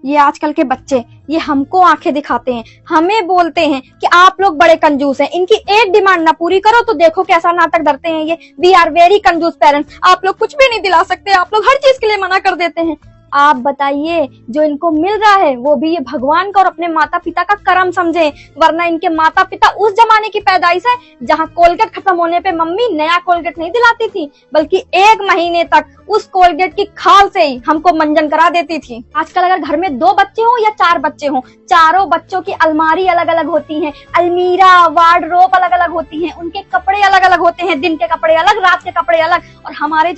ये आजकल के बच्चे ये हमको आंखें दिखाते हैं, हमें बोलते हैं कि आप लोग बड़े कंजूस हैं, इनकी एक डिमांड ना पूरी करो तो देखो कैसा नाटक धरते हैं ये। वी आर वेरी कंजूस पेरेंट्स, आप लोग कुछ भी नहीं दिला सकते, आप लोग हर चीज के लिए मना कर देते हैं। आप बताइए जो इनको मिल रहा है वो भी ये भगवान का और अपने माता पिता का करम समझे, वरना इनके माता पिता उस जमाने की पैदाइश है जहां कोलगेट खत्म होने पे मम्मी नया कोलगेट नहीं दिलाती थी, बल्कि 1 महीने तक उस कोलगेट की खाल से ही हमको मंजन करा देती थी। आजकल अगर घर में 2 बच्चे हों या 4 बच्चे हों, चारों बच्चों की अलमारी अलग अलग होती है, अलमीरा वार्डरोब अलग अलग होती है, उनके कपड़े अलग अलग होते हैं, दिन के कपड़े अलग, रात के कपड़े अलग। और हमारे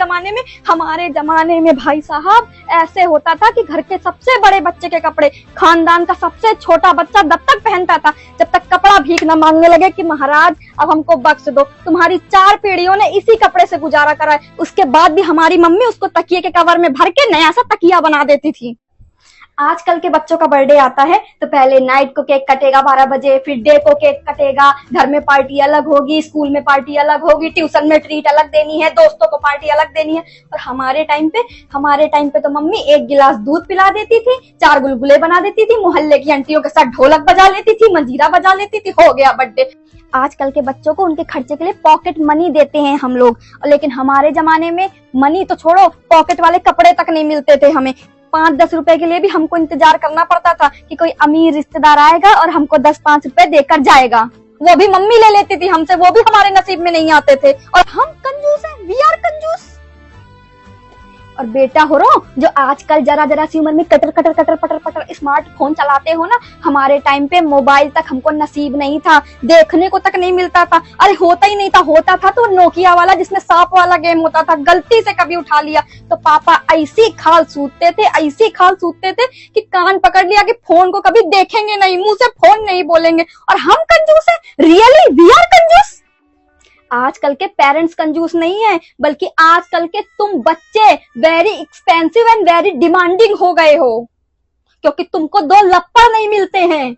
जमाने में भाई साहब ऐसे होता था कि घर के सबसे बड़े बच्चे के कपड़े खानदान का सबसे छोटा बच्चा तब तक पहनता था जब तक कपड़ा भीख न मांगने लगे कि महाराज अब हमको बख्श दो, तुम्हारी 4 पीढ़ियों ने इसी कपड़े से गुजारा करा है। उसके बाद भी हमारी मम्मी उसको तकिए के कवर में भर के नया सा तकिया बना देती थी। आजकल के बच्चों का बर्थडे आता है तो पहले नाइट को केक कटेगा 12 बजे, फिर डे को केक कटेगा, घर में पार्टी अलग होगी, स्कूल में पार्टी अलग होगी, ट्यूशन में ट्रीट अलग देनी है, दोस्तों को पार्टी अलग देनी है। और हमारे टाइम पे तो मम्मी 1 गिलास दूध पिला देती थी, 4 गुलगुले बना देती थी, मोहल्ले की आंटियों के साथ ढोलक बजा लेती थी, मंजीरा बजा लेती थी, हो गया बर्थडे। आजकल के बच्चों को उनके खर्चे के लिए पॉकेट मनी देते हैं हम लोग, लेकिन हमारे जमाने में मनी तो छोड़ो, पॉकेट वाले कपड़े तक नहीं मिलते थे हमें। 5-10 रुपए के लिए भी हमको इंतजार करना पड़ता था कि कोई अमीर रिश्तेदार आएगा और हमको 10-5 रुपए देकर जाएगा। वो भी मम्मी ले लेती थी हमसे, वो भी हमारे नसीब में नहीं आते थे। और हम कंजूस हैं, वी आर कंजूस। और बेटा हो रो जो आजकल जरा सी उम्र में कटर पटर स्मार्टफोन चलाते हो ना, हमारे टाइम पे मोबाइल तक हमको नसीब नहीं था, देखने को तक नहीं मिलता था। अरे होता ही नहीं था, होता था तो नोकिया वाला जिसमें सांप वाला गेम होता था, गलती से कभी उठा लिया तो पापा ऐसी खाल सूतते थे कि कान पकड़ लिया कि फोन को कभी देखेंगे नहीं, मुंह से फोन नहीं बोलेंगे। और हम कंजूस हैं, रियली वी आर कंजूस। आजकल के पेरेंट्स कंजूस नहीं है, बल्कि आजकल के तुम बच्चे very expensive and very demanding हो गए हो, क्योंकि तुमको 2 लप्पड़ नहीं मिलते हैं।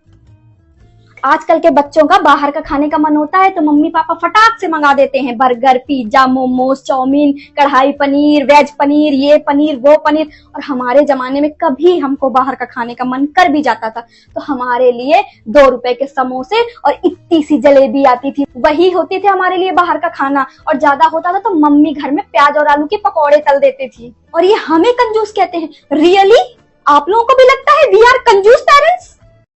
आजकल के बच्चों का बाहर का खाने का मन होता है तो मम्मी पापा फटाक से मंगा देते हैं बर्गर, पिज्जा, मोमोज, चाउमीन, कढ़ाई पनीर, वेज पनीर, ये पनीर वो पनीर। और हमारे जमाने में कभी हमको बाहर का खाने का मन कर भी जाता था तो हमारे लिए 2 रुपए के समोसे और इतनी सी जलेबी आती थी, वही होती थी हमारे लिए बाहर का खाना। और ज्यादा होता था तो मम्मी घर में प्याज और आलू के पकौड़े तल देती थी। और ये हमें कंजूस कहते हैं। रियली आप लोगों को भी लगता है वी आर कंजूस पेरेंट्स?